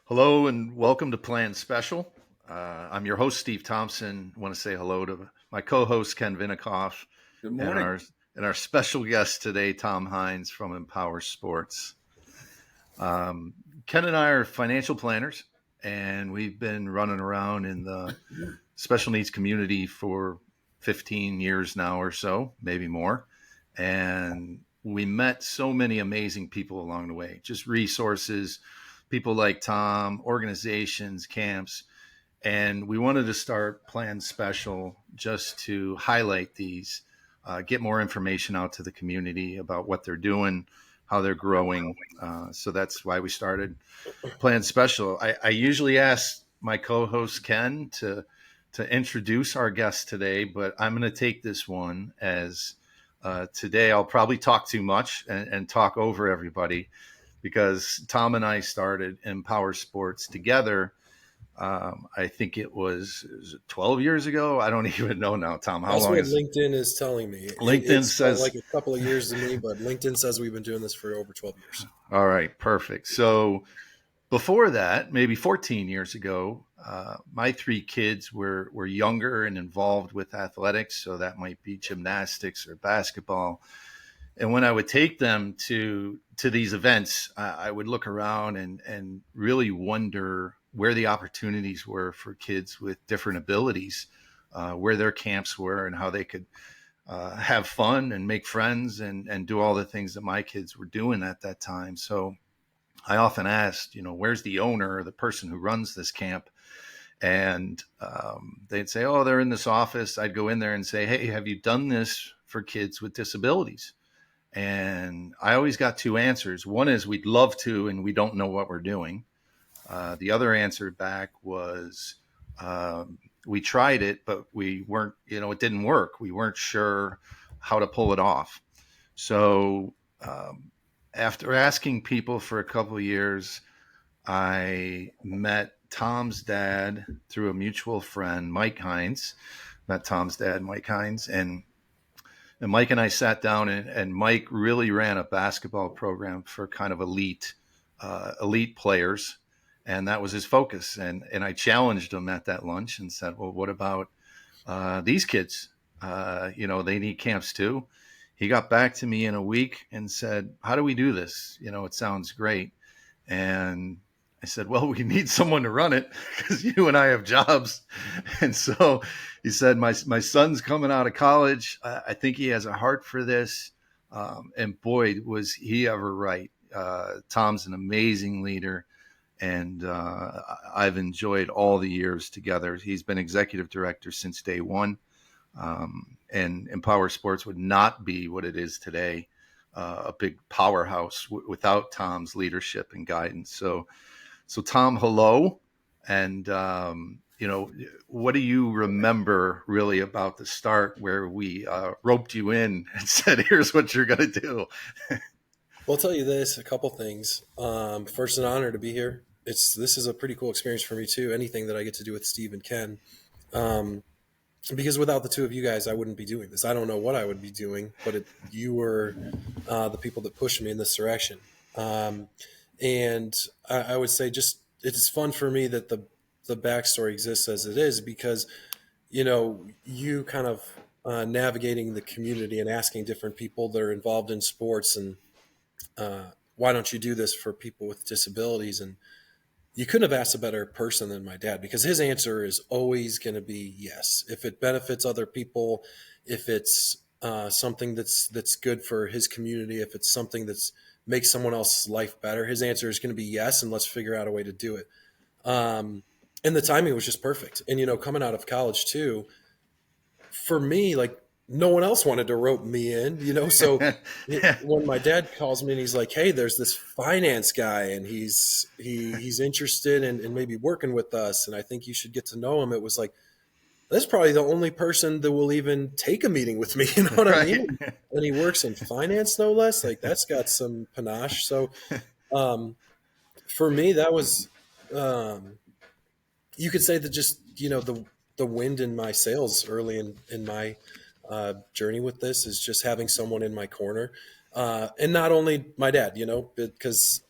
Hello and welcome to Plan Special. I'm your host, Steve Thompson. I want to say hello to my co-host, Ken Vinikoff, Good and morning. our special guest today, Tom Heines from Empower Sports. Um, Ken and I are financial planners, and we've been running around in the special needs community for 15 years now or so, maybe more. And we met so many amazing people along the way, just resources, people like Tom, organizations, camps. And we wanted to start Plan Special just to highlight these, get more information out to the community about what they're doing, how they're growing. So that's why we started Plan Special. I usually ask my co-host Ken to introduce our guest today, but I'm going to take this one as today I'll probably talk too much and talk over everybody because Tom and I started Empower Sports together. I think is it 12 years ago. I don't even know now, Tom. How That's long what is it? LinkedIn is telling me. LinkedIn It's felt like says, a couple of years to me, but LinkedIn says we've been doing this for over 12 years. all right, perfect. So before that, maybe 14 years ago, my three kids were younger and involved with athletics. So that might be gymnastics or basketball. And when I would take them to these events, I would look around and really wonder where the opportunities were for kids with different abilities, where their camps were, and how they could have fun and make friends and do all the things that my kids were doing at that time. So I often asked, where's the owner or the person who runs this camp? And they'd say, oh, they're in this office. I'd go in there and say, hey, have you done this for kids with disabilities? And I always got two answers. One is we'd love to, and we don't know what we're doing. The other answer back was we tried it, but we weren't, it didn't work. We weren't sure how to pull it off. So after asking people for a couple of years, I met Tom's dad through a mutual friend, Mike Heines. Met Tom's dad, Mike Heines, and Mike and I sat down, and Mike really ran a basketball program for kind of elite players, and that was his focus. And I challenged him at that lunch and said, well, what about these kids? They need camps too. He got back to me in a week and said, how do we do this? It sounds great. And I said, well, we need someone to run it because you and I have jobs. And so he said, my son's coming out of college. I think he has a heart for this. And boy, was he ever right. Tom's an amazing leader. And I've enjoyed all the years together. He's been executive director since day one. And Empower Sports would not be what it is today, a big powerhouse without Tom's leadership and guidance. So Tom, hello. And, what do you remember really about the start where we roped you in and said, here's what you're going to do? Well, I'll tell you this, a couple things. First, an honor to be here. This is a pretty cool experience for me too. Anything that I get to do with Steve and Ken, because without the two of you guys, I wouldn't be doing this. I don't know what I would be doing, but you were the people that pushed me in this direction. And I would say just it's fun for me that the backstory exists as it is because you kind of navigating the community and asking different people that are involved in sports and why don't you do this for people with disabilities? And you couldn't have asked a better person than my dad because his answer is always going to be yes. If it benefits other people, if it's something that's good for his community, if it's something that's makes someone else's life better, his answer is going to be yes, and let's figure out a way to do it. And the timing was just perfect. And coming out of college too, for me, like no one else wanted to rope me in. So when my dad calls me and he's like, "Hey, there's this finance guy, and he's interested in maybe working with us, and I think you should get to know him," it was like, that's probably the only person that will even take a meeting with me. You know what I Right. mean? And he works in finance, no less. Like that's got some panache. So for me, that was you could say that just the wind in my sails early in my journey with this is just having someone in my corner, and not only my dad, because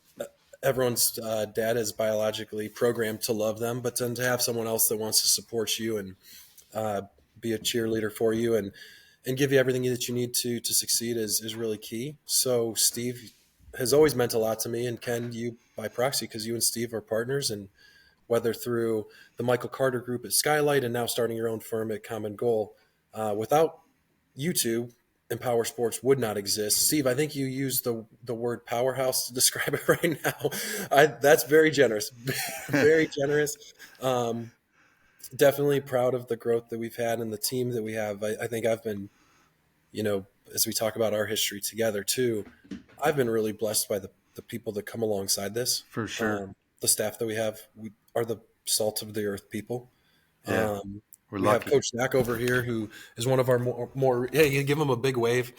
everyone's dad is biologically programmed to love them, but then to have someone else that wants to support you and uh, be a cheerleader for you and give you everything that you need to succeed is really key. So Steve has always meant a lot to me, and Ken, you by proxy, because you and Steve are partners, and whether through the Michael Carter Group at Skylight and now starting your own firm at Common Goal, without you two, Empower Sports would not exist. Steve, I think you used the word powerhouse to describe it right now. That's very generous, very generous. Um, Definitely proud of the growth that we've had and the team that we have. I think I've been, as we talk about our history together too, I've been really blessed by the people that come alongside this. For sure. The staff that we have, we are the salt of the earth people. Yeah, Um, we're we have lucky. Coach Zach over here, who is one of our more yeah, you give him a big wave.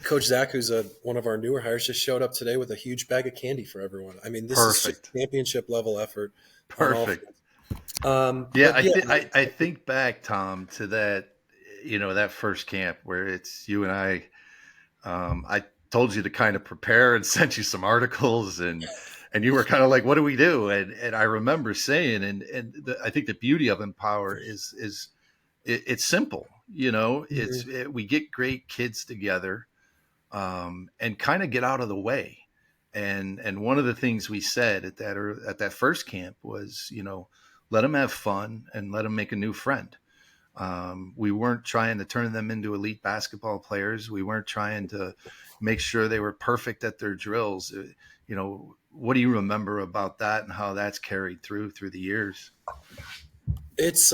Coach Zach, who's one of our newer hires, just showed up today with a huge bag of candy for everyone. I mean, this is just Perfect. championship level effort on all Perfect. fronts. Yeah, But yeah, I think back, Tom, to that, that first camp where it's you and I. I told you to kind of prepare and sent you some articles, and you were kind of like, "What do we do?" And I remember saying, I think the beauty of Empower is it's simple. mhm. We get great kids together, and kind of get out of the way. And one of the things we said at that first camp was, let them have fun and let them make a new friend. We weren't trying to turn them into elite basketball players. We weren't trying to make sure they were perfect at their drills. What do you remember about that and how that's carried through the years? It's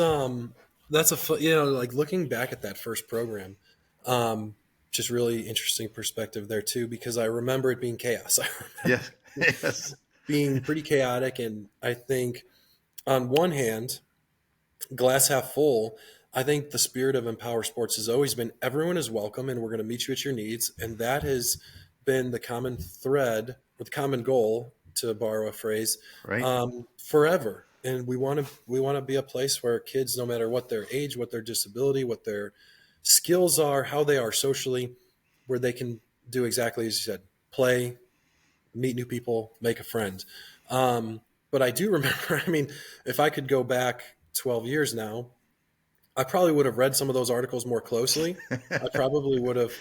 that's like looking back at that first program, um, just really interesting perspective there too, because I remember it being chaos. I Yes, remember yes, being pretty chaotic, and I think on one hand, glass half full, I think the spirit of Empower Sports has always been everyone is welcome and we're going to meet you at your needs. And that has been the common thread or the common goal, to borrow a phrase, right. forever. And we want to be a place where kids, no matter what their age, what their disability, what their skills are, how they are socially, where they can do exactly as you said, play, meet new people, make a friend. But I do remember, I mean, if I could go back 12 years now, I probably would have read some of those articles more closely. I probably would have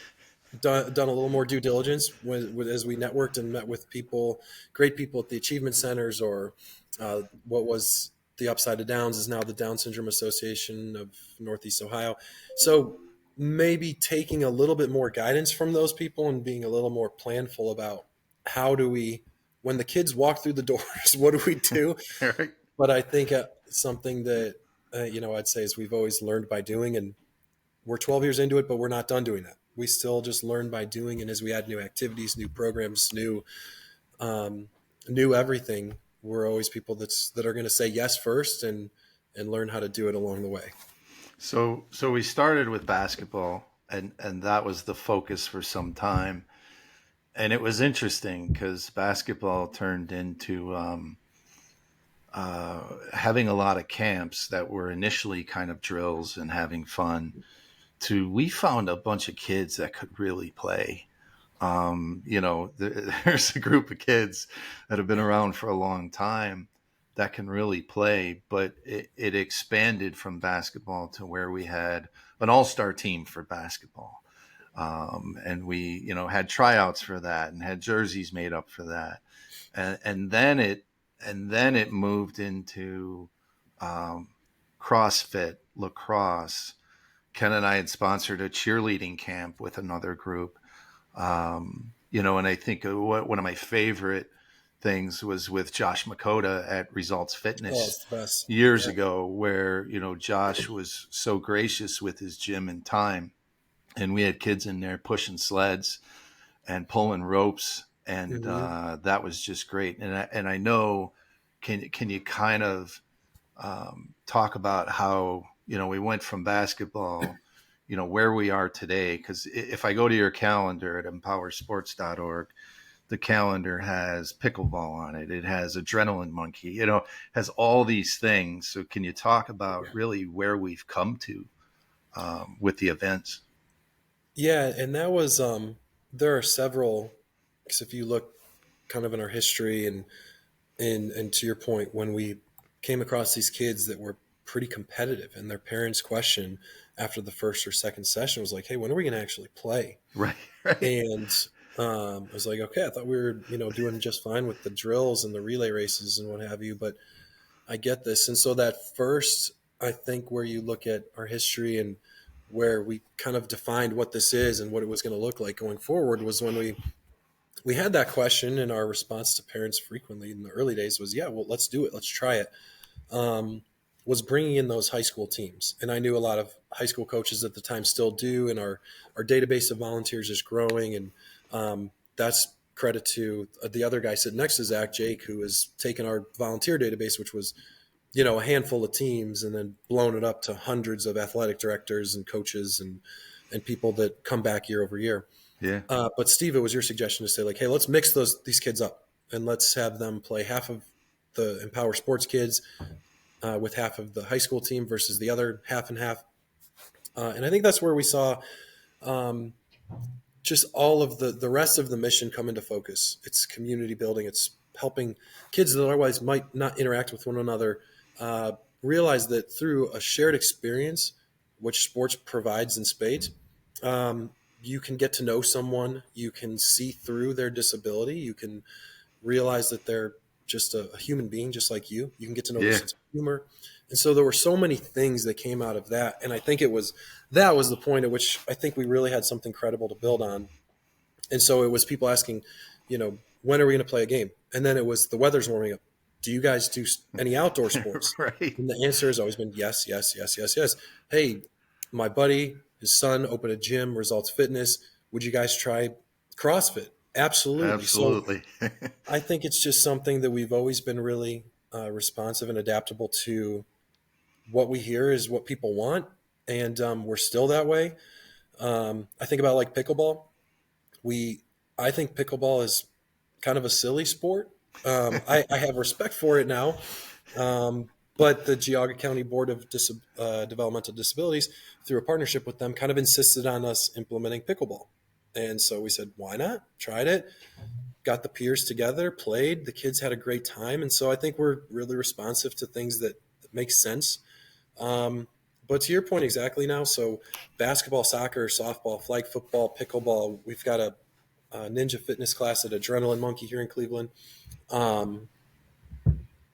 done a little more due diligence as we networked and met with people, great people at the achievement centers, or what was the Upside of Downs is now the Down Syndrome Association of Northeast Ohio. So maybe taking a little bit more guidance from those people and being a little more planful about how do we, when the kids walk through the doors, what do we do? Right. But I think something that I'd say is we've always learned by doing, and we're 12 years into it, but we're not done doing that. We still just learn by doing, and as we add new activities, new programs, um, new everything, we're always people that are going to say yes first and learn how to do it along the way. So we started with basketball, and that was the focus for some time. And it was interesting because basketball turned into having a lot of camps that were initially kind of drills and having fun. To we found a bunch of kids that could really play. There's a group of kids that have been around for a long time that can really play, but it expanded from basketball to where we had an all-star team for basketball. And we, had tryouts for that and had jerseys made up for that. And then it moved into um, CrossFit, lacrosse. Ken and I had sponsored a cheerleading camp with another group. And I think one of my favorite things was with Josh Makota at Results Oh, Fitness it's the best. years Yeah. ago, where, Josh was so gracious with his gym and time. And we had kids in there pushing sleds and pulling ropes. And Hmm. that was just great. And I know, can you kind of talk about how we went from basketball, where we are today? Because if I go to your calendar at empowersports.org, the calendar has pickleball on it. It has adrenaline monkey. Has all these things. So can you talk about really where we've come to with the events? Yeah, and that was there are several, because if you look kind of in our history and to your point, when we came across these kids that were pretty competitive, and their parents' question after the first or second session was like, "Hey, when are we going to actually play?" Right. Right. And I was like, "Okay, I thought we were, doing just fine with the drills and the relay races and what have you, but I get this." And so that first, I think, where you look at our history and where we kind of defined what this is and what it was going to look like going forward was when we had that question, and our response to parents frequently in the early days was, "Yeah, well, let's do it, let's try it." Um, was bringing in those high school teams, and I knew a lot of high school coaches at the time still do, and our database of volunteers is growing, and that's credit to the other guy sitting next to Zach, Jake, who has taken our volunteer database, which was a handful of teams, and then blown it up to hundreds of athletic directors and coaches and people that come back year over year. Yeah. But Steve, it was your suggestion to say like, hey, let's mix these kids up and let's have them play half of the Empower Sports kids with half of the high school team versus the other half and half. And I think that's where we saw um, just all of the rest of the mission come into focus. It's community building. It's helping kids that otherwise might not interact with one another uh, realize that through a shared experience, which sports provides in spades, um, you can get to know someone. You can see through their disability. You can realize that they're just a human being, just like you. You can get to know their Yeah. sense of humor. And so there were so many things that came out of that. And I think that was the point at which I think we really had something credible to build on. And so it was people asking, when are we going to play a game? And then it was the weather's warming up. Do you guys do any outdoor sports? Right. And the answer has always been yes, yes, yes, yes, yes. Hey, my buddy, his son opened a gym, Results Fitness. Would you guys try CrossFit? Absolutely. So Absolutely. I think it's just something that we've always been really responsive and adaptable to. What we hear is what people want, and we're still that way. I think about like pickleball. We, I think pickleball is kind of a silly sport. I have respect for it now, but the Geauga County Board of Developmental Disabilities, through a partnership with them, kind of insisted on us implementing pickleball. And so we said, why not? Tried it, got the peers together, played. The kids had a great time. And so I think we're really responsive to things that make sense. But to your point exactly now, so basketball, soccer, softball, flag football, pickleball, we've got a ninja fitness class at Adrenaline Monkey here in Cleveland. Um,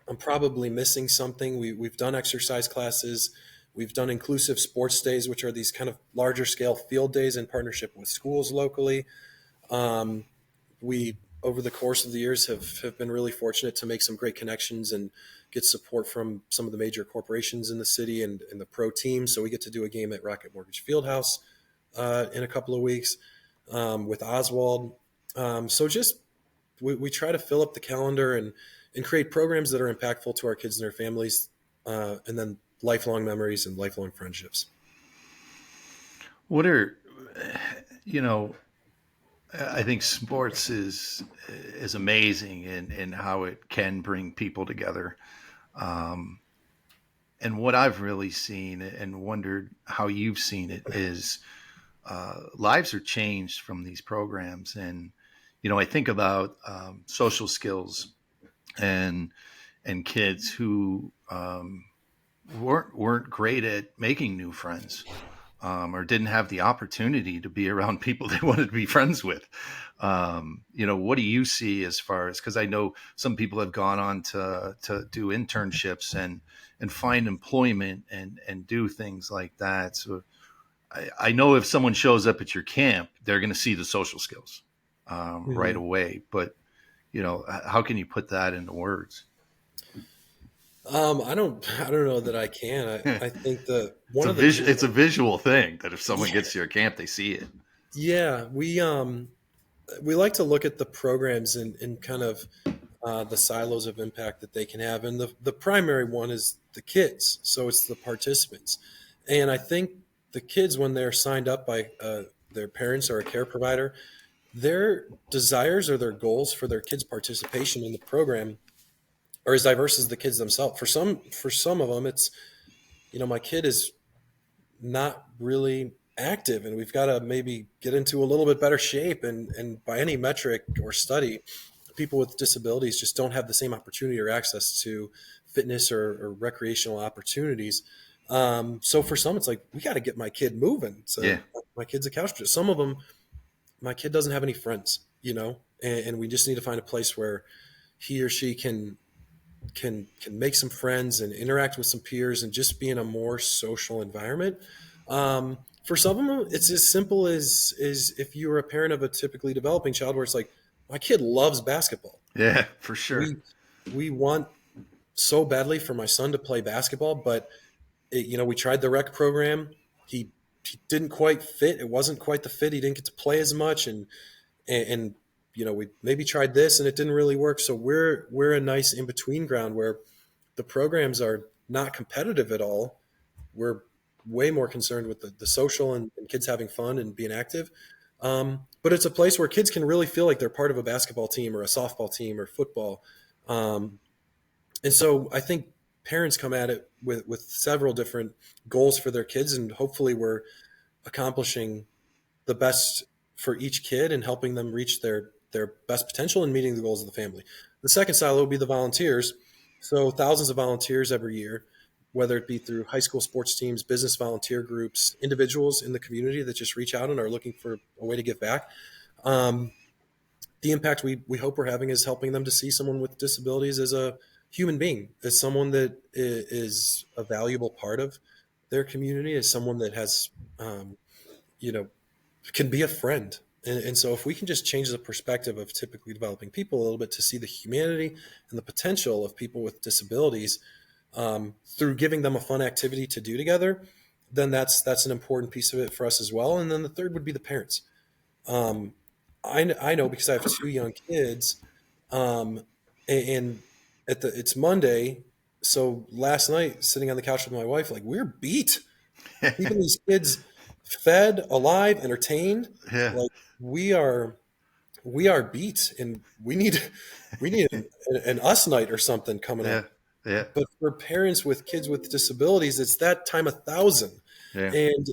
I'm probably missing something. We've done exercise classes. We've done inclusive sports days, which are these kind of larger scale field days in partnership with schools locally. Um, we, over the course of the years, have been really fortunate to make some great connections and get support from some of the major corporations in the city and the pro teams. So we get to do a game at Rocket Mortgage Fieldhouse in a couple of weeks with Oswald. So just we try to fill up the calendar and create programs that are impactful to our kids and their families, and then lifelong memories and lifelong friendships. What are, you know, I think sports is amazing in how it can bring people together. Um, and what I've really seen and wondered how you've seen it is lives are changed from these programs. And, I think about social skills and kids who weren't great at making new friends, or didn't have the opportunity to be around people they wanted to be friends with. What do you see as far as, because I know some people have gone on to do internships and find employment and do things like that. So I know if someone shows up at your camp, they're going to see the social skills right Mm-hmm. away. But, how can you put that into words? I don't know that I can. I think the one of the It's cool, a visual thing that if someone yeah, gets to your camp, they see it. yeah, we like to look at the programs and kind of the silos of impact that they can have, and the primary one is the kids. So it's the participants, and I think the kids, when they're signed up by their parents or a care provider, their desires or their goals for their kids' participation in the program are as diverse as the kids themselves. For some of them, it's my kid is not really active, and we've got to maybe get into a little bit better shape. And by any metric or study, people with disabilities just don't have the same opportunity or access to fitness or recreational opportunities. So for some, it's like, we got to get my kid moving. Yeah. So my kid's a couch potato. Some of them, my kid doesn't have any friends, and we just need to find a place where he or she can make some friends and interact with some peers and just be in a more social environment. For some of them, it's as simple as if you were a parent of a typically developing child, where it's like, my kid loves basketball. Yeah, for sure. We we want so badly for my son to play basketball, but we tried the rec program. He didn't quite fit. It wasn't quite the fit. He didn't get to play as much, and we maybe tried this and it didn't really work. So we're a nice in between ground where the programs are not competitive at all. We're way more concerned with the social and kids having fun and being active. But it's a place where kids can really feel like they're part of a basketball team or a softball team or football. And so I think parents come at it with several different goals for their kids, and hopefully we're accomplishing the best for each kid and helping them reach their best potential and meeting the goals of the family. The second silo would be the volunteers. So thousands of volunteers every year, whether it be through high school sports teams, business volunteer groups, individuals in the community that just reach out and are looking for a way to give back. The impact we hope we're having is helping them to see someone with disabilities as a human being, as someone that is a valuable part of their community, as someone that has, you know, can be a friend. And so if we can just change the perspective of typically developing people a little bit to see the humanity and the potential of people with disabilities, through giving them a fun activity to do together, then that's an important piece of it for us as well. And then the third would be the parents. Um, I know because I have two young kids, um, and it's Monday. So last night, sitting on the couch with my wife, like, we're beat keeping these kids fed, alive, entertained. Yeah. Like, we are beat, and we need an us night or something coming Yeah. up. Yeah. But for parents with kids with disabilities, it's that time 1,000, Yeah. and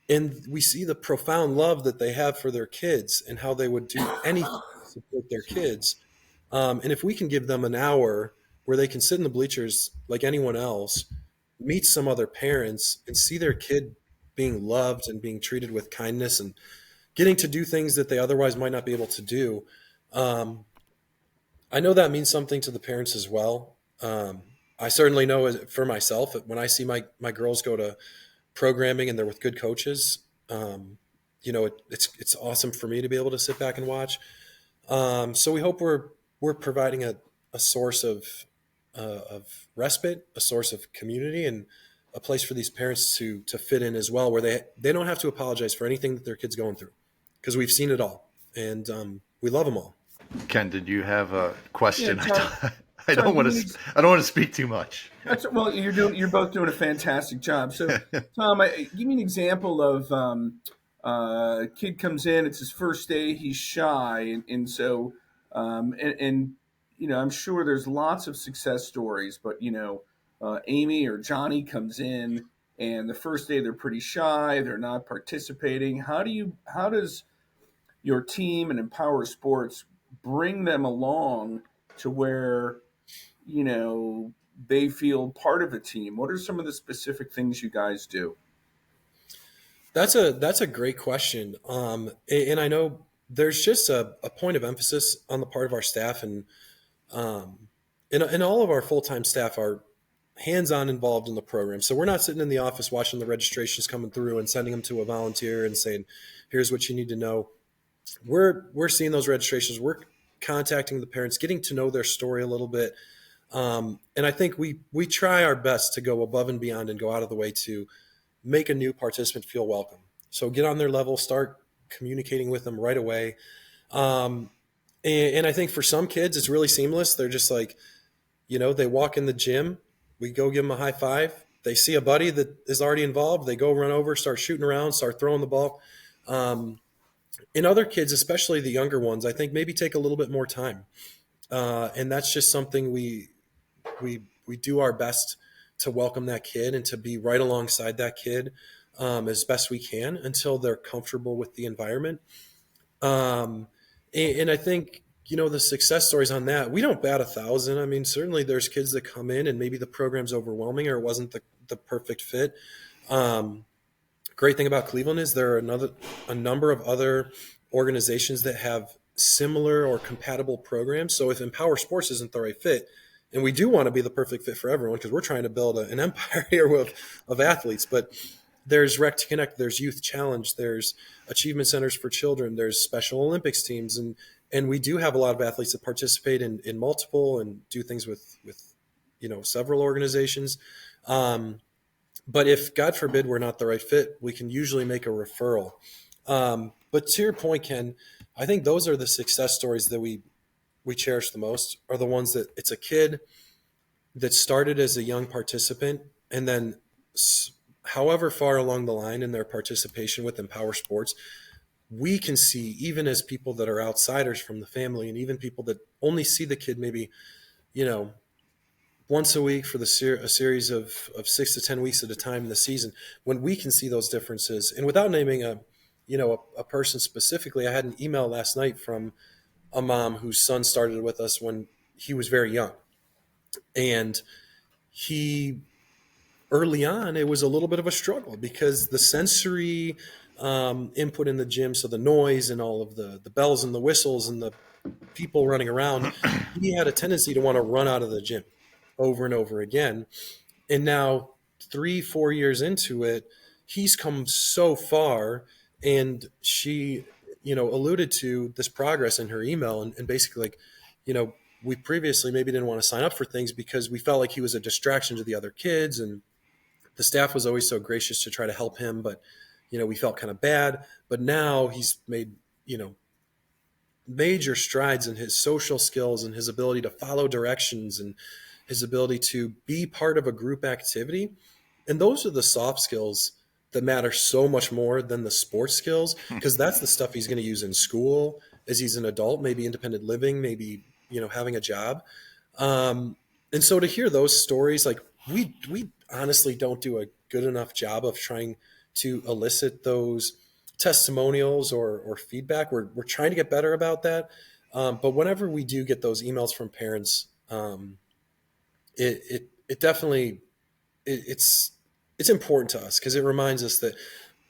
and we see the profound love that they have for their kids and how they would do anything to support their kids. And if we can give them an hour where they can sit in the bleachers like anyone else, meet some other parents, and see their kid being loved and being treated with kindness and getting to do things that they otherwise might not be able to do, um, I know that means something to the parents as well. I certainly know for myself that when I see my girls go to programming and they're with good coaches, it's awesome for me to be able to sit back and watch. So we hope we're providing a source of respite, a source of community, and a place for these parents to fit in as well, where they don't have to apologize for anything that their kid's going through, because we've seen it all, and we love them all. Ken, did you have a Yeah, question? Tom. I Tom, don't want give me to. I don't want to speak too much. well, you're both doing a fantastic job. So, Tom, give me an example of a kid comes in. It's his first day. He's shy, and so and I'm sure there's lots of success stories. But Amy or Johnny comes in, and the first day they're pretty shy. They're not participating. How does your team and Empower Sports bring them along to where they feel part of a team? What are some of the specific things you guys do? That's a great question, and I know there's just a point of emphasis on the part of our staff, um, and all of our full time staff are hands-on involved in the program. So we're not sitting in the office watching the registrations coming through and sending them to a volunteer and saying, "Here's what you need to know." We're seeing those registrations. We're contacting the parents, getting to know their story a little bit, and I think we try our best to go above and beyond and go out of the way to make a new participant feel welcome. So get on their level, start communicating with them right away. Um, and I think for some kids, it's really seamless. They're just like, they walk in the gym, we go give them a high five. They see a buddy that is already involved. They go run over, start shooting around, start throwing the ball. In other kids, especially the younger ones, I think maybe take a little bit more time. And that's just something we do our best to welcome that kid and to be right alongside that kid, as best we can until they're comfortable with the environment. And I think, the success stories on that, we don't bat 1,000. I mean, certainly there's kids that come in and maybe the program's overwhelming or it wasn't the perfect fit. Um, Great thing about Cleveland is there are a number of other organizations that have similar or compatible programs. So if Empower Sports isn't the right fit, and we do want to be the perfect fit for everyone because we're trying to build an empire here of athletes, but there's Rec to Connect, there's Youth Challenge, there's Achievement Centers for Children, there's Special Olympics teams, and we do have a lot of athletes that participate in multiple and do things with several organizations. But if, God forbid, we're not the right fit, we can usually make a referral. But to your point, Ken, I think those are the success stories that we cherish the most, are the ones that it's a kid that started as a young participant and then however far along the line in their participation with Empower Sports, we can see, even as people that are outsiders from the family and even people that only see the kid maybe, once a week for a series of 6 to 10 weeks at a time in the season, when we can see those differences. And without naming a person specifically, I had an email last night from a mom whose son started with us when he was very young. And he, early on, it was a little bit of a struggle because the sensory input in the gym, so the noise and all of the bells and the whistles and the people running around, he had a tendency to want to run out of the gym over and over again. And now 3-4 years into it, he's come so far. And she, alluded to this progress in her email and basically we previously maybe didn't want to sign up for things because we felt like he was a distraction to the other kids. And the staff was always so gracious to try to help him, but, we felt kind of bad. But now he's made, major strides in his social skills and his ability to follow directions and his ability to be part of a group activity. And those are the soft skills that matter so much more than the sports skills, because that's the stuff he's going to use in school as he's an adult, maybe independent living, maybe, having a job. And so to hear those stories, like we honestly don't do a good enough job of trying to elicit those testimonials or feedback. We're trying to get better about that. But whenever we do get those emails from parents, it definitely, it's important to us because it reminds us that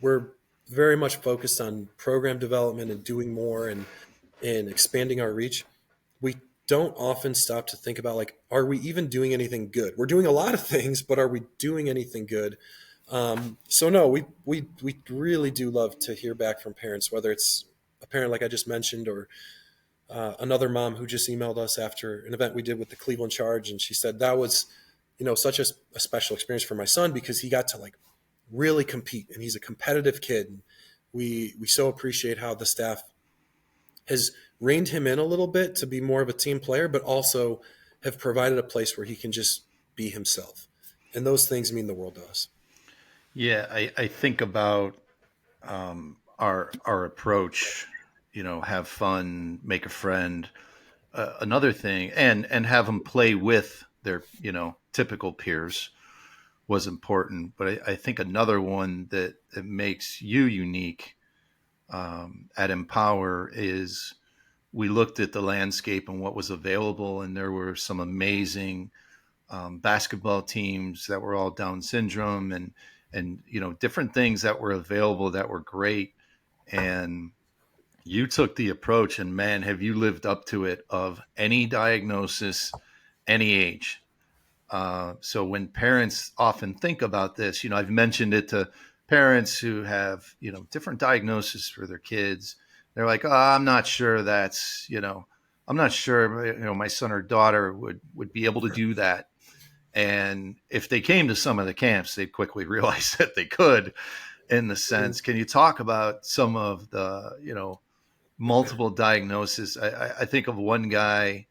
we're very much focused on program development and doing more and expanding our reach. We don't often stop to think about, like, are we even doing anything good? We're doing a lot of things, but are we doing anything good? So no, we really do love to hear back from parents, whether it's a parent like I just mentioned, or another mom who just emailed us after an event we did with the Cleveland Charge. And she said that was, such a special experience for my son because he got to like really compete and he's a competitive kid. And we so appreciate how the staff has reined him in a little bit to be more of a team player, but also have provided a place where he can just be himself. And those things mean the world to us. Yeah, I think about our approach. Have fun, make a friend. Another thing, and have them play with their typical peers was important. But I think another one that makes you unique at Empower is we looked at the landscape and what was available, and there were some amazing basketball teams that were all Down syndrome and different things that were available that were great. And you took the approach, and man, have you lived up to it, of any diagnosis, any age. So when parents often think about this, I've mentioned it to parents who have, different diagnoses for their kids. They're like, oh, I'm not sure that's, I'm not sure, my son or daughter would be able to do that. And if they came to some of the camps, they'd quickly realize that they could, in the sense. Can you talk about some of the, multiple diagnoses? I think of one guy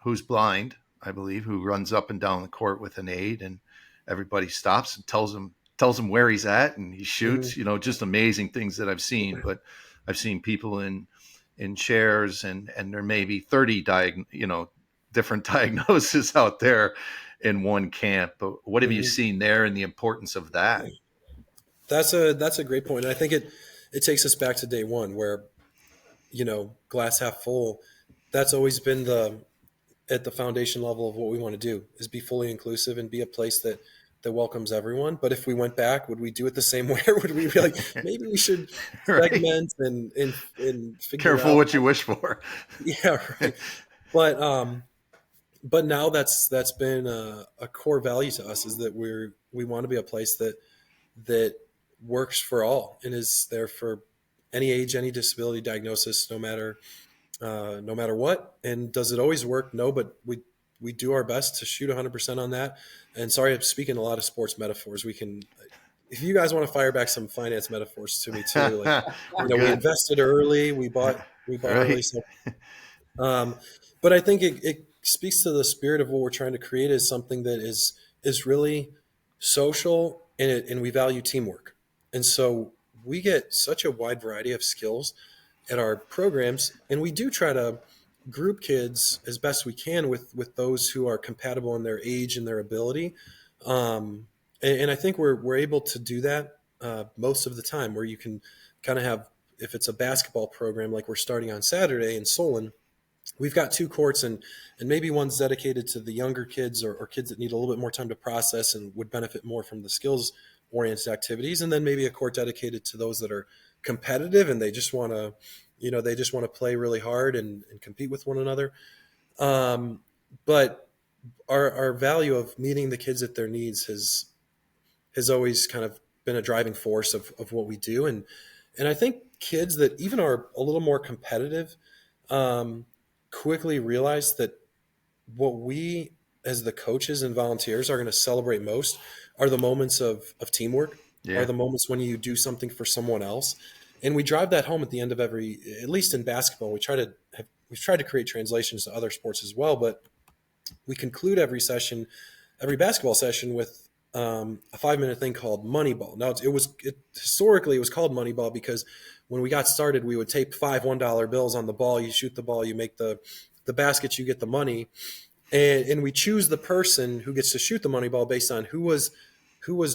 who's blind, I believe, who runs up and down the court with an aid, and everybody stops and tells him where he's at, and he shoots. Just amazing things that I've seen. But I've seen people in chairs, and there may be 30 different diagnoses out there in one camp. But what have you seen there, and the importance of that? That's a great point. And I think it takes us back to day one where, glass half full, that's always been at the foundation level of what we want to do, is be fully inclusive and be a place that welcomes everyone. But if we went back, would we do it the same way? Or would we be like, maybe we should Right. segment and figure Careful out? what you wish for. Yeah, right. But but now that's been a core value to us, is that we want to be a place that works for all and is there for any age, any disability diagnosis, no matter what. And does it always work? No, but we do our best to shoot 100% on that. And sorry, I'm speaking a lot of sports metaphors. We can, if you guys want to fire back some finance metaphors to me too, like, We're we good. invested early, we bought early. Right. So, um, but I think it speaks to the spirit of what we're trying to create, is something that is really social, and we value teamwork. And so we get such a wide variety of skills at our programs, and we do try to group kids as best we can with those who are compatible in their age and their ability. And I think we're able to do that most of the time, where you can kind of have, if it's a basketball program like we're starting on Saturday in Solon, we've got two courts, and maybe one's dedicated to the younger kids, or kids that need a little bit more time to process and would benefit more from the skills oriented activities. And then maybe a court dedicated to those that are competitive and they just want to, they just want to play really hard and compete with one another. But our value of meeting the kids at their needs has always kind of been a driving force of what we do. And I think kids that even are a little more competitive, quickly realize that what we as the coaches and volunteers are going to celebrate most are the moments of teamwork, are Yeah. the moments when you do something for someone else. And we drive that home at the end of every, at least in basketball, we've tried to create translations to other sports as well, but we conclude every basketball session with a 5-minute thing called Moneyball. Now historically it was called Moneyball because when we got started, we would tape five $1 bills on the ball. You shoot the ball, you make the basket, you get the money, and we choose the person who gets to shoot the money ball based on who was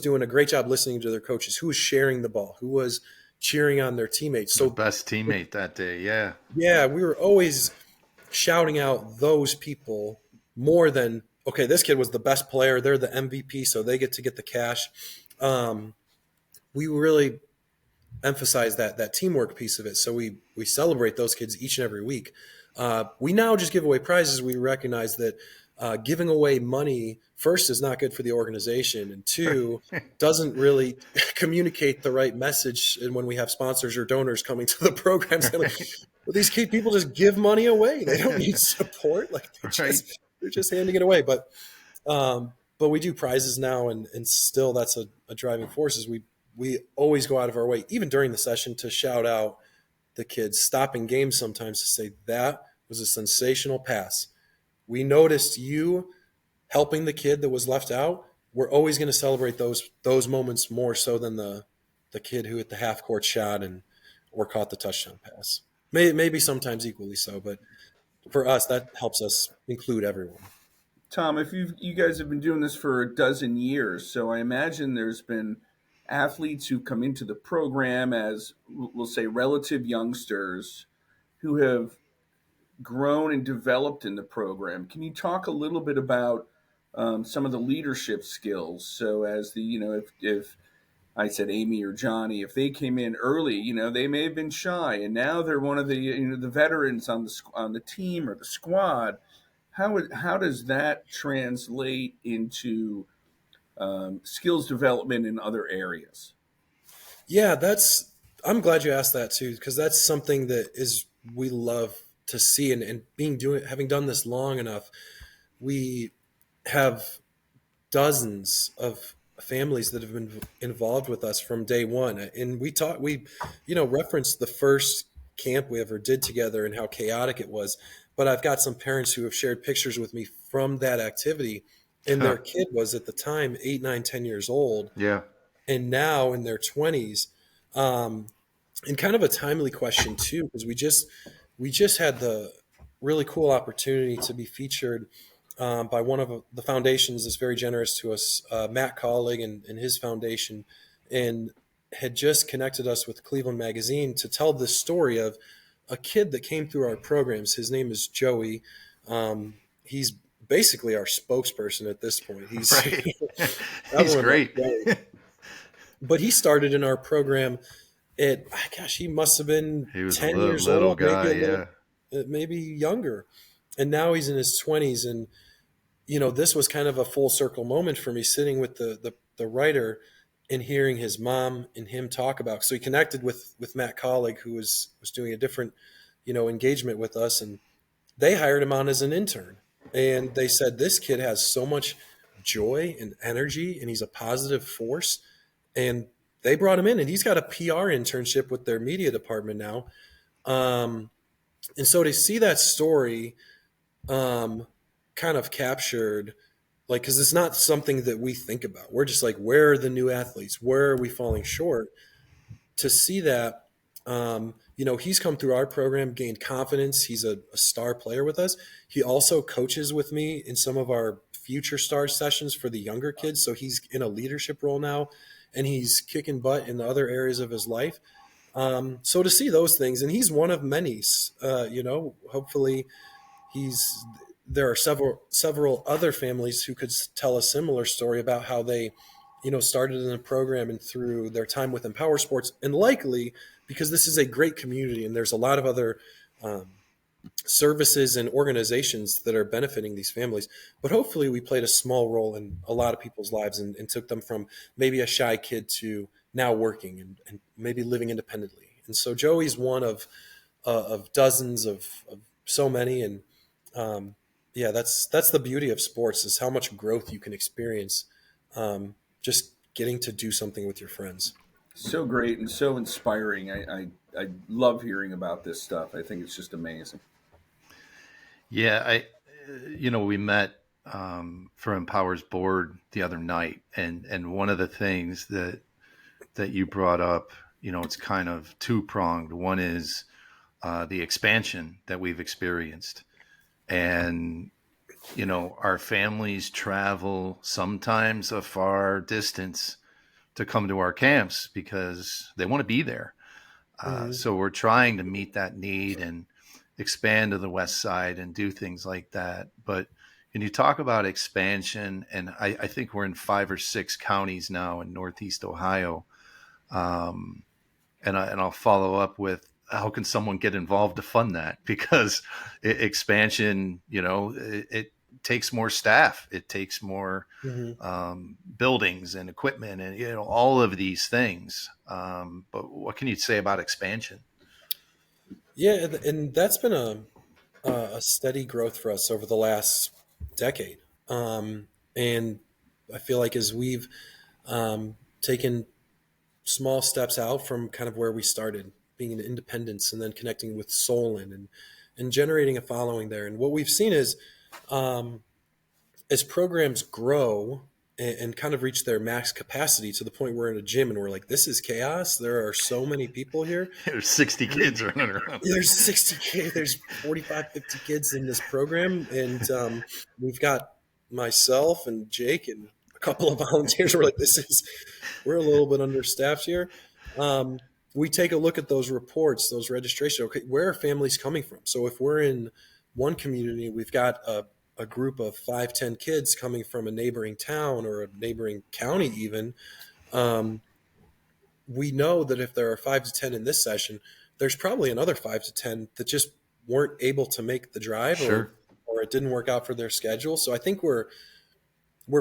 doing a great job listening to their coaches, who was sharing the ball, who was cheering on their teammates. The So best teammate that day. Yeah. yeah, we were always shouting out those people more than, okay, this kid was the best player, they're the MVP, so they get to get the cash. We really emphasize that teamwork piece of it. So we celebrate those kids each and every week. We now just give away prizes. We recognize that giving away money, first, is not good for the organization, and two, doesn't really communicate the right message. And when we have sponsors or donors coming to the programs, they're like, well, these people just give money away. They don't need support. Like they're just handing it away. But we do prizes now, and still that's a driving force. Is we always go out of our way, even during the session, to shout out the kids, stopping games sometimes to say, that was a sensational pass. We noticed you helping the kid that was left out. We're always going to celebrate those moments more so than the kid who hit the half court shot or caught the touchdown pass. Maybe sometimes equally so, but for us, that helps us include everyone. Tom, if you guys have been doing this for a dozen years, so I imagine there's been athletes who come into the program as, we'll say, relative youngsters who have grown and developed in the program. Can you talk a little bit about some of the leadership skills? So, as if I said Amy or Johnny, if they came in early, they may have been shy, and now they're one of the veterans on the team or the squad. How does that translate into skills development in other areas? Yeah, I'm glad you asked that too, because that's something that we love to see, and having done this long enough, we have dozens of families that have been involved with us from day one. And we referenced the first camp we ever did together and how chaotic it was. But I've got some parents who have shared pictures with me from that activity, and their kid was at the time 8, 9, 10 years old, Yeah. and now in their 20s. And kind of a timely question too, because we just had the really cool opportunity to be featured by one of the foundations that's very generous to us, Matt Collig and his foundation, and had just connected us with Cleveland Magazine to tell the story of a kid that came through our programs. His name is Joey. He's basically our spokesperson at this point. He's Right. He's everyone loves great. Joey. But he started in our program at, gosh, he must have been He was a 10 years little old, guy. Yeah. maybe younger. And now he's in his 20s. And, this was kind of a full circle moment for me, sitting with the writer and hearing his mom and him talk about. So he connected with Matt Colleague, who was doing a different, engagement with us. And they hired him on as an intern. And they said, this kid has so much joy and energy, and he's a positive force. And they brought him in, and he's got a PR internship with their media department now. And so to see that story kind of captured, like, because it's not something that we think about. We're just like, where are the new athletes? Where are we falling short? To see that, he's come through our program, gained confidence. He's a star player with us. He also coaches with me in some of our future star sessions for the younger kids. So he's in a leadership role now, and he's kicking butt in the other areas of his life. So to see those things, and he's one of many, hopefully there are several other families who could tell a similar story about how they, started in the program and through their time with Empower Sports, and likely because this is a great community and there's a lot of other services and organizations that are benefiting these families. But hopefully we played a small role in a lot of people's lives and took them from maybe a shy kid to now working and maybe living independently. And so Joey's one of dozens of so many. And yeah, that's the beauty of sports, is how much growth you can experience just getting to do something with your friends. So great and so inspiring. I love hearing about this stuff. I think it's just amazing. Yeah. We met for Empower's board the other night, and one of the things that you brought up, it's kind of two pronged. One is the expansion that we've experienced, and our families travel sometimes a far distance to come to our camps because they want to be there. So we're trying to meet that need and expand to the west side and do things like that. But when you talk about expansion, and I think we're in 5 or 6 counties now in Northeast Ohio, and I'll follow up with, how can someone get involved to fund that? Because expansion, it takes more staff, it takes more buildings and equipment, and all of these things. But what can you say about expansion? Yeah, and that's been a steady growth for us over the last decade. And I feel like as we've taken small steps out from kind of where we started, being in independence and then connecting with Solon and generating a following there. And what we've seen is as programs grow and kind of reach their max capacity to the point where we're in a gym and we're like, this is chaos. There are so many people here. There's 60 kids running around. There's 60 kids. There's 45, 50 kids in this program. And we've got myself and Jake and a couple of volunteers. We're like, we're a little bit understaffed here. We take a look at those reports, those registrations. Okay, where are families coming from? So if we're in one community, we've got a group of 5, 10 kids coming from a neighboring town or a neighboring county even, we know that if there are 5 to 10 in this session, there's probably another 5 to 10 that just weren't able to make the drive. Sure. or it didn't work out for their schedule. So I think we're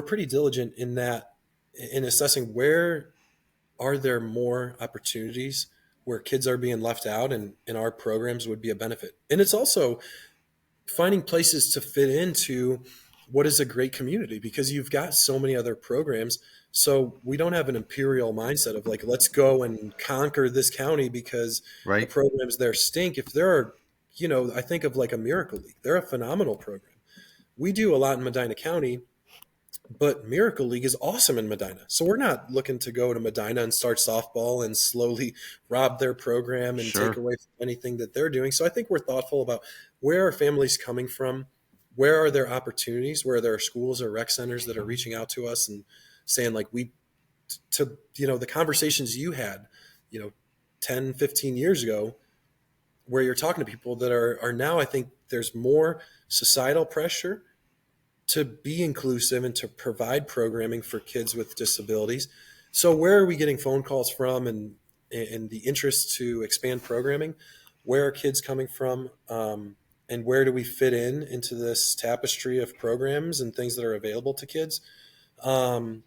pretty diligent in that, in assessing where are there more opportunities where kids are being left out and our programs would be a benefit. And it's also finding places to fit into what is a great community, because you've got so many other programs. So we don't have an imperial mindset of like, let's go and conquer this county because the Right. programs there stink. If there are, I think of like a Miracle League. They're a phenomenal program. We do a lot in Medina County, but Miracle League is awesome in Medina. So we're not looking to go to Medina and start softball and slowly rob their program and Sure. take away from anything that they're doing. So I think we're thoughtful about where are families coming from, where are there opportunities, where there are schools or rec centers that are reaching out to us and saying like, the conversations you had, 10, 15 years ago, where you're talking to people that are now, I think there's more societal pressure to be inclusive and to provide programming for kids with disabilities. So where are we getting phone calls from, and the interest to expand programming? Where are kids coming from? And where do we fit in into this tapestry of programs and things that are available to kids? Um,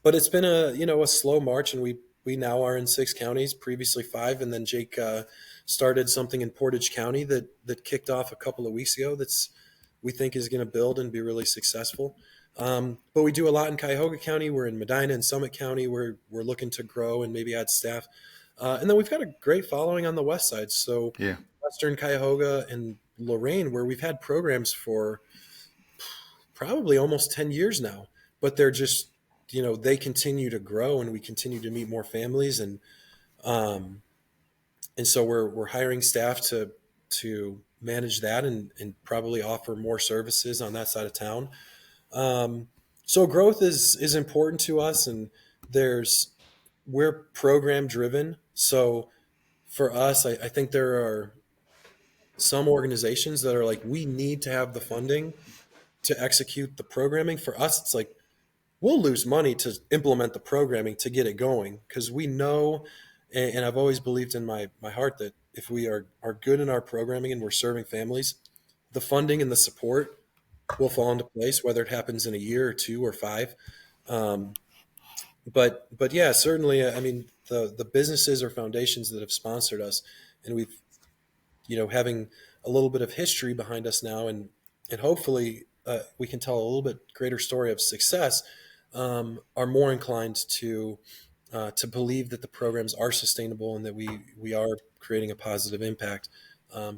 but it's been a slow march, and we now are in 6 counties, previously 5, and then Jake started something in Portage County that kicked off a couple of weeks ago. That's we think is going to build and be really successful. But we do a lot in Cuyahoga County. We're in Medina and Summit County. We're looking to grow and maybe add staff. And then we've got a great following on the west side. So Yeah. Western Cuyahoga and Lorain, where we've had programs for probably almost 10 years now, but they're just, they continue to grow, and we continue to meet more families. Um, and so we're hiring staff to manage that, and probably offer more services on that side of town. So growth is important to us, and we're program driven. So for us, I think there are some organizations that are like, we need to have the funding to execute the programming. For us, it's like, we'll lose money to implement the programming to get it going, because we know, and I've always believed in my heart, that if we are good in our programming and we're serving families, the funding and the support will fall into place, whether it happens in a year or 2 or 5. Um, but yeah, certainly, I mean, the businesses or foundations that have sponsored us, and we've, having a little bit of history behind us now, and hopefully we can tell a little bit greater story of success, are more inclined to believe that the programs are sustainable and that we are creating a positive impact.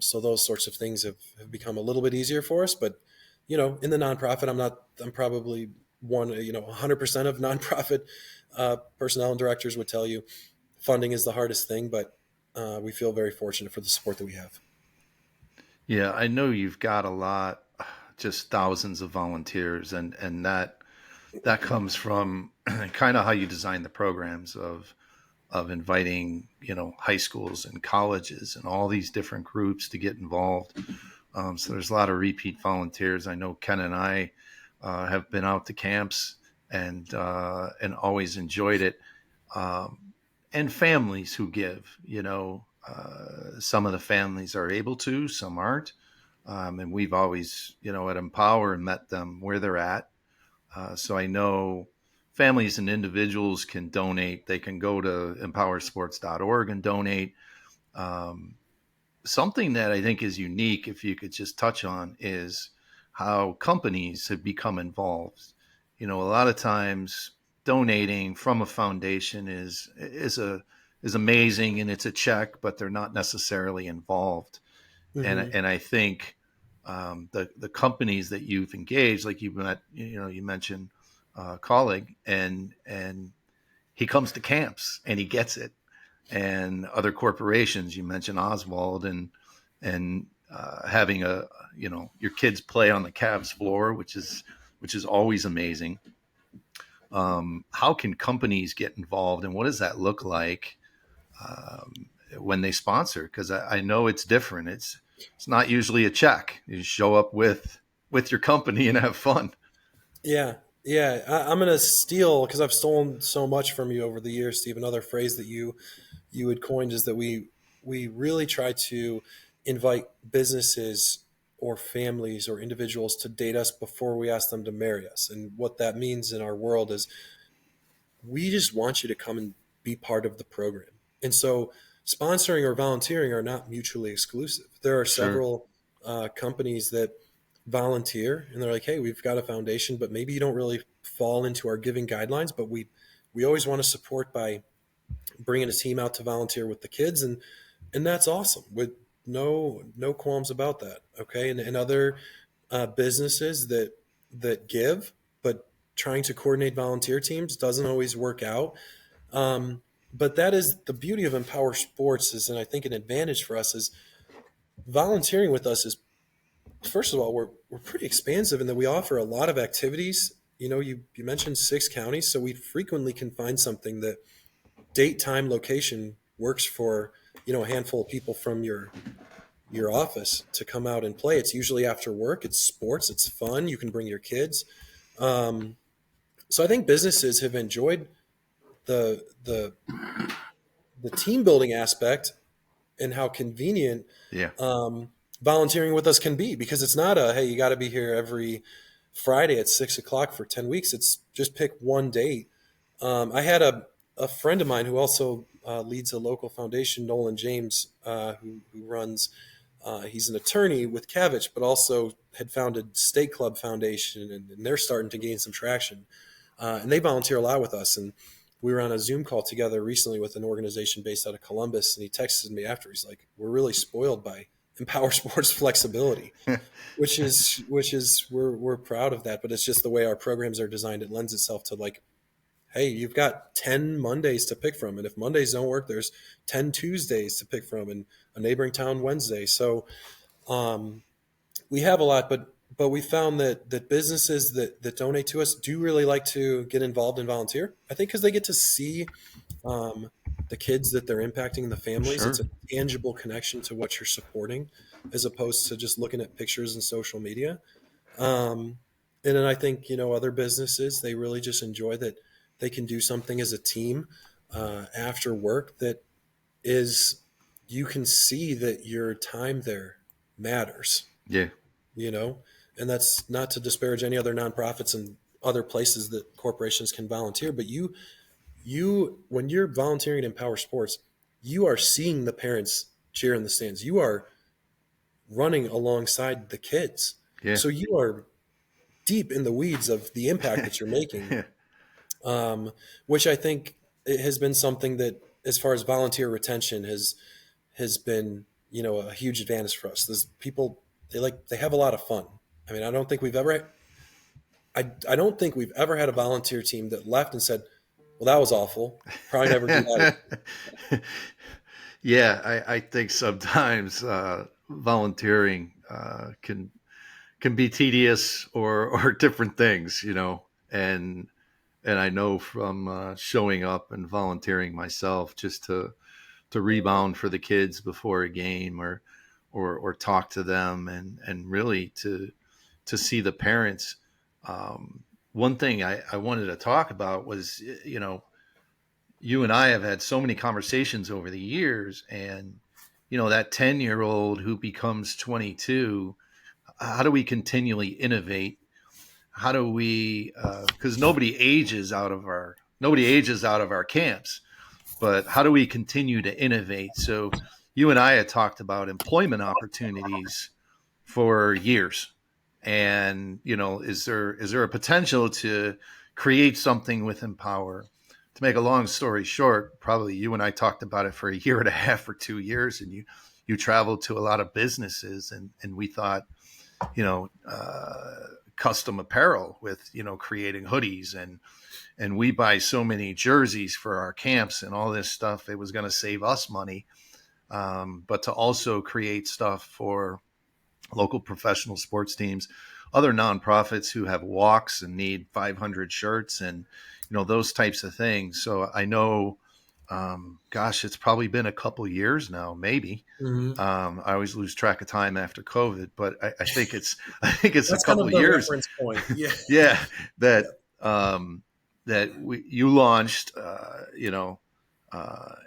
So those sorts of things have become a little bit easier for us. But in the nonprofit, I'm probably 100% of nonprofit personnel and directors would tell you funding is the hardest thing, but we feel very fortunate for the support that we have. Yeah, I know you've got a lot, just thousands of volunteers, and that comes from kind of how you design the programs of inviting, high schools and colleges and all these different groups to get involved. So there's a lot of repeat volunteers. I know Ken and I have been out to camps and always enjoyed it. And families who give, some of the families are able to, some aren't. And we've always, at Empower, met them where they're at. So I know families and individuals can donate. They can go to empowersports.org and donate. Something that I think is unique, if you could just touch on, is how companies have become involved. A lot of times donating from a foundation is amazing, and it's a check, but they're not necessarily involved. Mm-hmm. And I think the companies that you've engaged, like you mentioned a colleague, and he comes to camps and he gets it, and other corporations, you mentioned Oswald, and having your kids play on the Cavs floor, which is always amazing. How can companies get involved, and what does that look like when they sponsor? Because I know it's different. It's not usually a check. You show up with your company and have fun. Yeah. Yeah. I'm going to steal, because I've stolen so much from you over the years, Steve. Another phrase that you had coined is that we really try to invite businesses or families or individuals to date us before we ask them to marry us. And what that means in our world is, we just want you to come and be part of the program. And so sponsoring or volunteering are not mutually exclusive. There are Sure. several companies that volunteer, and they're like, hey, we've got a foundation, but maybe you don't really fall into our giving guidelines, but we always want to support by bringing a team out to volunteer with the kids. And that's awesome, with no qualms about that. Okay. And other businesses that give, but trying to coordinate volunteer teams doesn't always work out. But that is the beauty of Empower Sports is, and I think an advantage for us is, volunteering with us is, first of all, we're pretty expansive in that we offer a lot of activities. You mentioned 6 counties, so we frequently can find something that date, time, location works for, a handful of people from your your office to come out and play. It's usually after work. It's sports. It's fun. You can bring your kids. Um, so I think businesses have enjoyed the the the team building aspect and how convenient Yeah. volunteering with us can be, because it's not a, hey, you got to be here every Friday at 6 o'clock for 10 weeks. It's just pick one date. I had a friend of mine who also leads a local foundation, Nolan James, who runs, he's an attorney with Cavich, but also had founded State Club Foundation, and they're starting to gain some traction. And they volunteer a lot with us. And we were on a Zoom call together recently with an organization based out of Columbus, and he texted me after. He's like, "We're really spoiled by Empower Sports flexibility," which is we're proud of that. But it's just the way our programs are designed. It lends itself to, like, hey, you've got 10 Mondays to pick from, and if Mondays don't work, there's 10 Tuesdays to pick from, and a neighboring town Wednesday. So we have a lot, but we found that businesses that donate to us do really like to get involved and volunteer. I think because they get to see the kids that they're impacting, the families. Sure. It's a tangible connection to what you're supporting, as opposed to just looking at pictures and social media. And then I think, other businesses, they really just enjoy that they can do something as a team after work that is, you can see that your time there matters, Yeah. and that's not to disparage any other nonprofits and other places that corporations can volunteer, but when you're volunteering in Empower Sports, you are seeing the parents cheer in the stands. You are running alongside the kids. Yeah. So you are deep in the weeds of the impact that you're making, Yeah. which I think it has been something that, as far as volunteer retention, has been, a huge advantage for us. There's people, they have a lot of fun. I mean, I don't think we've ever had a volunteer team that left and said, well, that was awful. Probably never do that. Yeah, I think sometimes volunteering can be tedious or different things, and I know from showing up and volunteering myself just to rebound for the kids before a game or talk to them and really to see the parents. One thing I wanted to talk about was, you and I have had so many conversations over the years, and that 10-year-old who becomes 22, how do we continually innovate? How do we, because nobody ages out of our camps, but how do we continue to innovate? So you and I had talked about employment opportunities for years. And, is there a potential to create something with Empower? To make a long story short, probably you and I talked about it for a year and a half or 2 years, and you traveled to a lot of businesses, and we thought, custom apparel with, creating hoodies, and we buy so many jerseys for our camps and all this stuff. It was going to save us money, but to also create stuff for local professional sports teams, other nonprofits who have walks and need 500 shirts and, those types of things. So I know, it's probably been a couple years now, maybe. Mm-hmm. I always lose track of time after COVID, but I think it's That's a couple kind of the years. reference point. Yeah. Yeah, that you launched,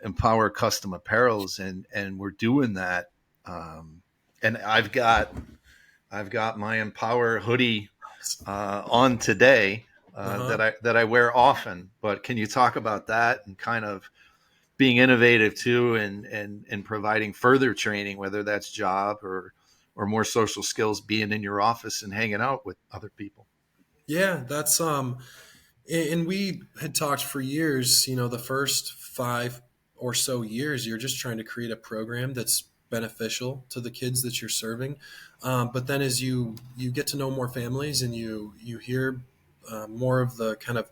Empower Custom Apparels, and we're doing that. And I've got my Empower hoodie on today that I wear often. But can you talk about that and kind of being innovative too, and providing further training, whether that's job or more social skills, being in your office and hanging out with other people? Yeah, that's and we had talked for years, the first 5 or so years, you're just trying to create a program that's beneficial to the kids that you're serving. But then as you get to know more families and you hear more of the kind of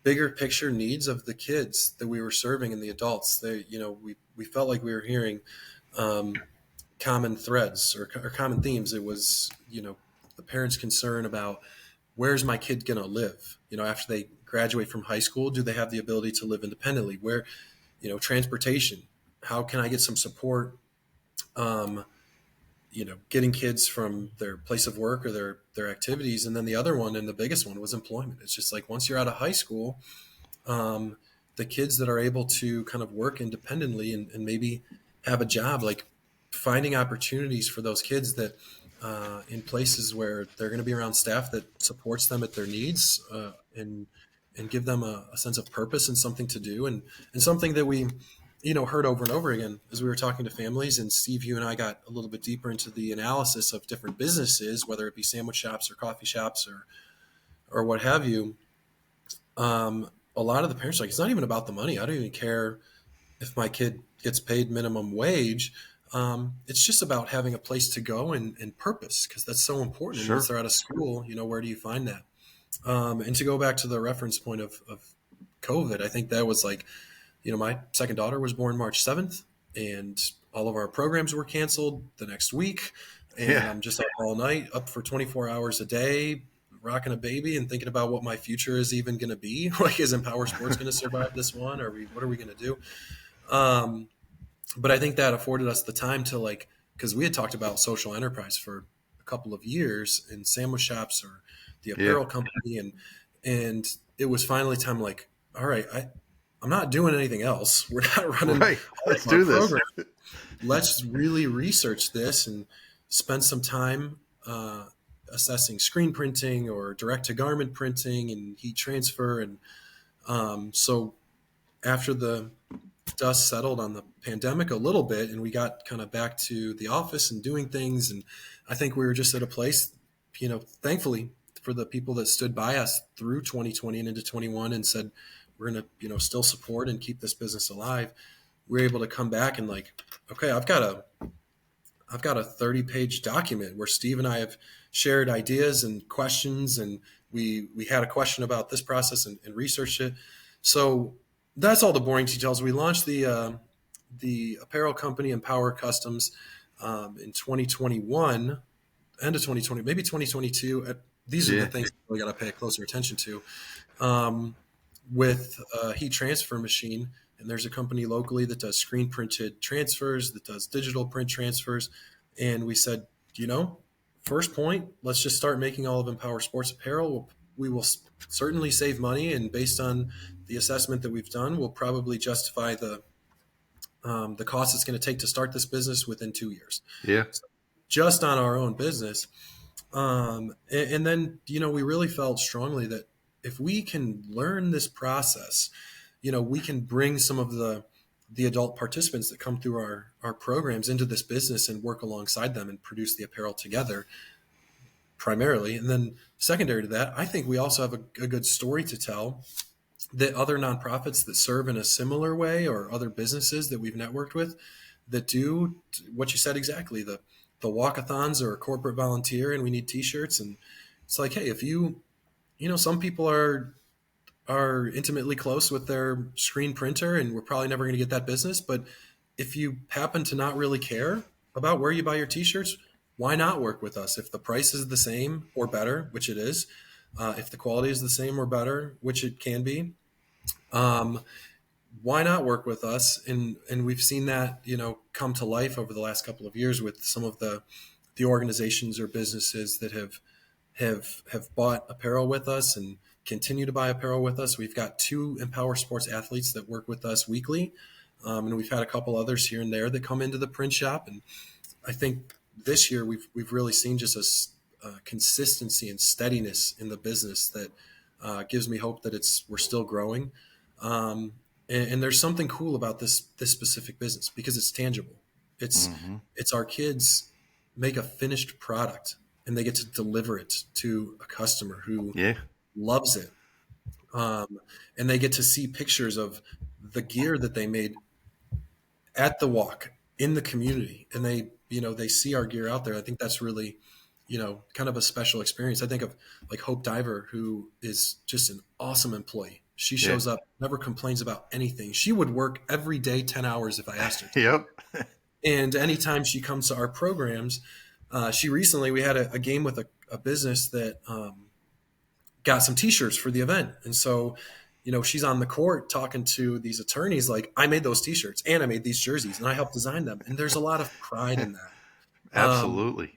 bigger picture needs of the kids that we were serving and the adults, we felt like we were hearing common threads or common themes. It was, the parents' concern about, where's my kid going to live? After they graduate from high school, do they have the ability to live independently? Where, transportation, how can I get some support um, getting kids from their place of work or their activities. And then the other one, and the biggest one, was employment. It's just like, once you're out of high school, um, the kids that are able to kind of work independently and maybe have a job, like finding opportunities for those kids that in places where they're going to be around staff that supports them at their needs, and give them a sense of purpose and something to do, and something that we heard over and over again as we were talking to families. And Steve, you and I got a little bit deeper into the analysis of different businesses, whether it be sandwich shops or coffee shops or what have you. A lot of the parents are like, it's not even about the money. I don't even care if my kid gets paid minimum wage. It's just about having a place to go and purpose, because that's so important. And Sure. once they're out of school, where do you find that? And to go back to the reference point of COVID, I think that was like, my second daughter was born March 7th, and all of our programs were canceled the next week. And Yeah. I'm just up all night, up for 24 hours a day, rocking a baby and thinking about what my future is even going to be. Like, is Empower Sports going to survive this one? What are we going to do? But I think that afforded us the time to, like, because we had talked about social enterprise for a couple of years in sandwich shops or the apparel company. And it was finally time, like, all right, I'm not doing anything else. We're not running Right. Let's do this. program. Let's really research this and spend some time assessing screen printing or direct to garment printing and heat transfer. And so after the dust settled on the pandemic a little bit and we got kind of back to the office and doing things, and I think we were just at a place, thankfully for the people that stood by us through 2020 and into 21 and said, we're going to, still support and keep this business alive. We're able to come back and, like, okay, I've got a 30-page document where Steve and I have shared ideas and questions, and we had a question about this process and researched it. So that's all the boring details. We launched the apparel company Empower Customs in 2021, end of 2020, maybe 2022. These are the things we got to pay closer attention to. With a heat transfer machine, and there's a company locally that does screen printed transfers, that does digital print transfers. And we said, first point, let's just start making all of Empower Sports apparel. We will certainly save money, and based on the assessment that we've done, we'll probably justify the cost it's going to take to start this business within 2 years. Yeah. So just on our own business. And then, we really felt strongly that if we can learn this process, we can bring some of the adult participants that come through our programs into this business and work alongside them and produce the apparel together primarily. And then secondary to that, I think we also have a good story to tell that other nonprofits that serve in a similar way, or other businesses that we've networked with that do what you said exactly, the walkathons or a corporate volunteer, and we need t-shirts. And it's like, hey, if some people are intimately close with their screen printer, and we're probably never going to get that business. But if you happen to not really care about where you buy your t-shirts, why not work with us? If the price is the same or better, which it is, if the quality is the same or better, which it can be, why not work with us? And we've seen that, come to life over the last couple of years with some of the organizations or businesses that have bought apparel with us and continue to buy apparel with us. We've got 2 Empower Sports athletes that work with us weekly. And we've had a couple others here and there that come into the print shop. And I think this year we've really seen just a consistency and steadiness in the business that gives me hope that we're still growing. And there's something cool about this specific business because it's tangible. It's our kids make a finished product and they get to deliver it to a customer who loves it. And they get to see pictures of the gear that they made at the walk in the community, and they see our gear out there. I think that's really, kind of a special experience. I think of like Hope Diver, who is just an awesome employee. She shows up, never complains about anything. She would work every day 10 hours if I asked her to. Yep. And anytime she comes to our programs, we had a game with a business that got some t-shirts for the event. And so she's on the court talking to these attorneys like, I made those t-shirts and I made these jerseys and I helped design them. And there's a lot of pride in that. Absolutely.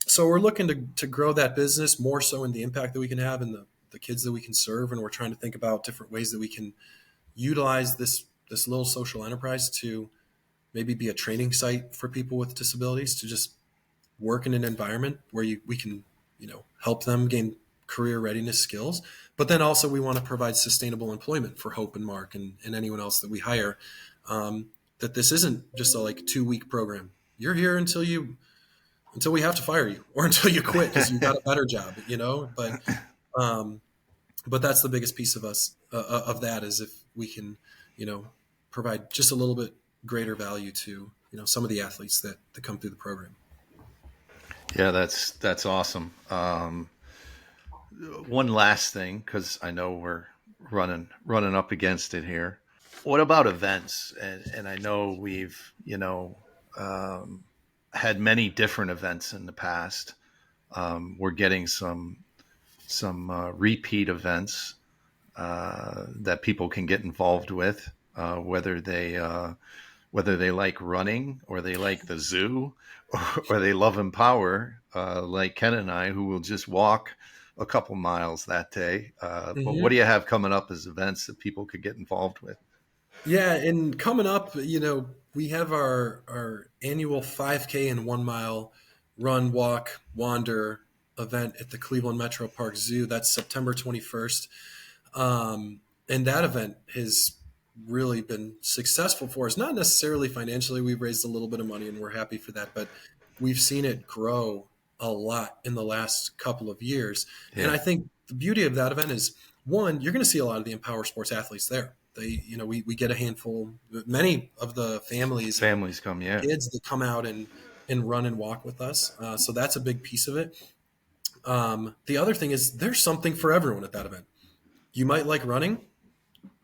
So we're looking to grow that business more so in the impact that we can have and the kids that we can serve. And we're trying to think about different ways that we can utilize this little social enterprise to maybe be a training site for people with disabilities to just work in an environment where we can, help them gain career readiness skills. But then also we want to provide sustainable employment for Hope and Mark and anyone else that we hire. That this isn't just a 2-week program. You're here until we have to fire you or until you quit because you got a better job, but that's the biggest piece of that is if we can, provide just a little bit greater value to, some of the athletes that come through the program. Yeah, that's awesome. One last thing, because I know we're running up against it here. What about events? And I know we've, had many different events in the past. We're getting some repeat events that people can get involved with, whether they like running or they like the zoo or they love Empower, like Ken and I, who will just walk a couple miles that day. But what do you have coming up as events that people could get involved with? Yeah, and coming up, we have our annual 5K and 1 mile run, walk, wander event at the Cleveland Metro Park Zoo. That's September 21st. And that event has really been successful for us. Not necessarily financially. We've raised a little bit of money and we're happy for that, but we've seen it grow a lot in the last couple of years. Yeah. And I think the beauty of that event is, one, you're going to see a lot of the Empower Sports athletes there. We get a handful, many of the families come, yeah, kids that come out and run and walk with us. So that's a big piece of it. The other thing is there's something for everyone at that event. You might like running.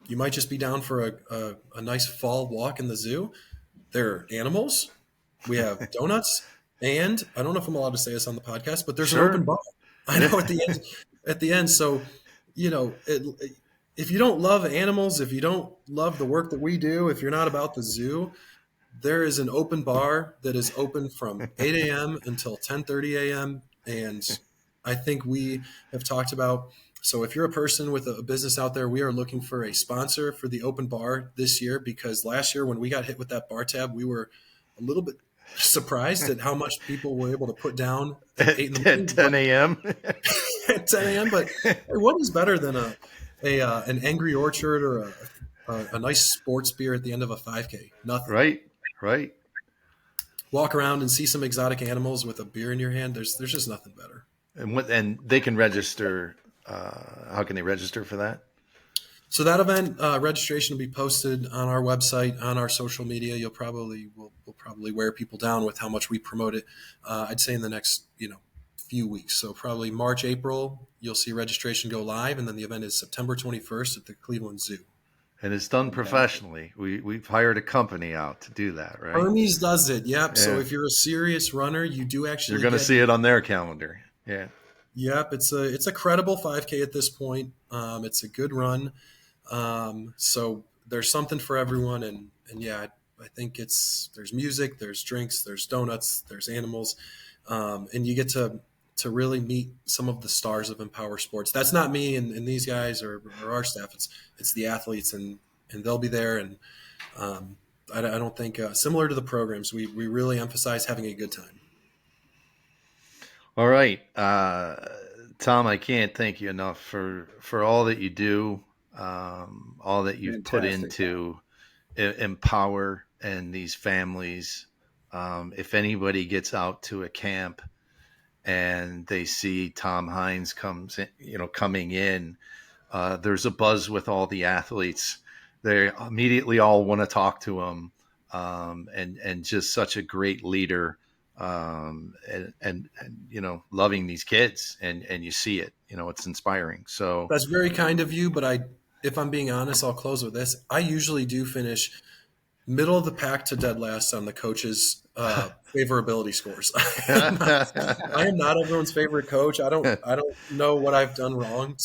You might just be down for a nice fall walk in the zoo. There are animals. We have donuts. And I don't know if I'm allowed to say this on the podcast, but there's an open bar. I know at the end. So, if you don't love animals, if you don't love the work that we do, if you're not about the zoo, there is an open bar that is open from 8 a.m. until 10:30 a.m. And I think we have talked about, so if you're a person with a business out there, we are looking for a sponsor for the open bar this year, because last year when we got hit with that bar tab, we were a little bit surprised at how much people were able to put down at 10 a.m. At 10 a.m. But what is better than an Angry Orchard or a nice sports beer at the end of a 5K? Nothing. Right. Walk around and see some exotic animals with a beer in your hand. There's just nothing better. And they can register. How can they register for that? So that event registration will be posted on our website, on our social media. We'll probably wear people down with how much we promote it. I'd say in the next few weeks. So probably March, April, you'll see registration go live, and then the event is September 21st at the Cleveland Zoo. And it's done professionally. We've hired a company out to do that, right? Hermes does it. Yep. Yeah. So if you're a serious runner, you do actually. You're going to see it on their calendar. Yeah. Yep. It's a credible 5K at this point. It's a good run. So there's something for everyone, and yeah, I think there's music, there's drinks, there's donuts, there's animals, and you get to really meet some of the stars of Empower Sports. That's not me and these guys or our staff. It's the athletes, and they'll be there. And I don't think similar to the programs, we really emphasize having a good time. All right, Tom, I can't thank you enough for all that you do. All that you've put into Empower and these families. If anybody gets out to a camp and they see Tom Heines coming in, there's a buzz with all the athletes. They immediately all want to talk to him, and just such a great leader, and loving these kids, and you see it. It's inspiring. So that's very kind of you, but if I'm being honest, I'll close with this. I usually do finish middle of the pack to dead last on the coaches favorability scores. I am not everyone's favorite coach. I don't know what I've done wrong,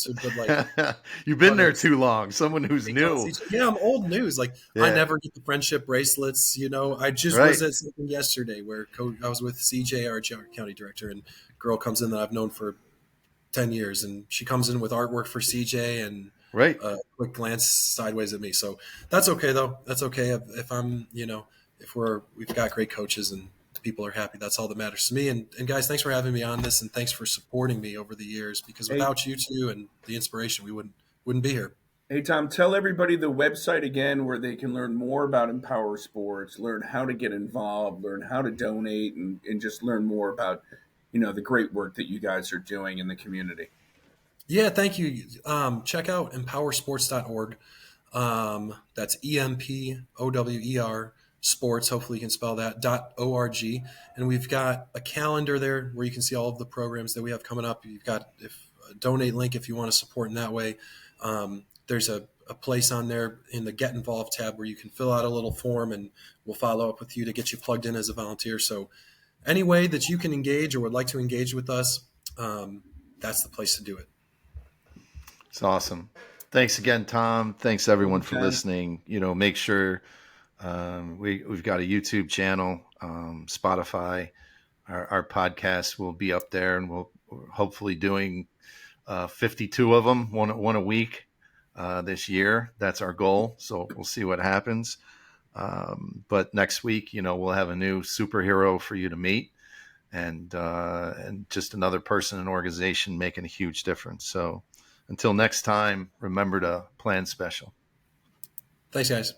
You've been but there it's too long. Someone who's new. yeah, I'm old news. Like I Yeah. never get the friendship bracelets. I just Right. was at something yesterday where I was with CJ, our county director, and girl comes in that I've known for 10 years, and she comes in with artwork for CJ and Right. a quick glance sideways at me. So that's okay though. That's okay if I'm, if we've got great coaches and people are happy. That's all that matters to me. And guys, thanks for having me on this, and thanks for supporting me over the years, because Hey, without you two and the inspiration, we wouldn't be here. hey, Tom, tell everybody the website again where they can learn more about Empower Sports, learn how to get involved, learn how to donate, and just learn more about, the great work that you guys are doing in the community. Yeah, thank you. Check out empowersports.org. That's EMPOWER sports. Hopefully you can spell that .org. And we've got a calendar there where you can see all of the programs that we have coming up. You've got a donate link if you want to support in that way. There's a place on there in the Get Involved tab where you can fill out a little form, and we'll follow up with you to get you plugged in as a volunteer. So any way that you can engage or would like to engage with us, that's the place to do it. It's awesome. Thanks again, Tom. Thanks everyone for Anytime. listening. Make sure we've got a YouTube channel, Spotify. Our podcast will be up there, and we're hopefully doing 52 of them, one a week this year. That's our goal. So we'll see what happens. But next week, we'll have a new superhero for you to meet, and just another person and organization making a huge difference. So until next time, remember to plan special. Thanks, guys.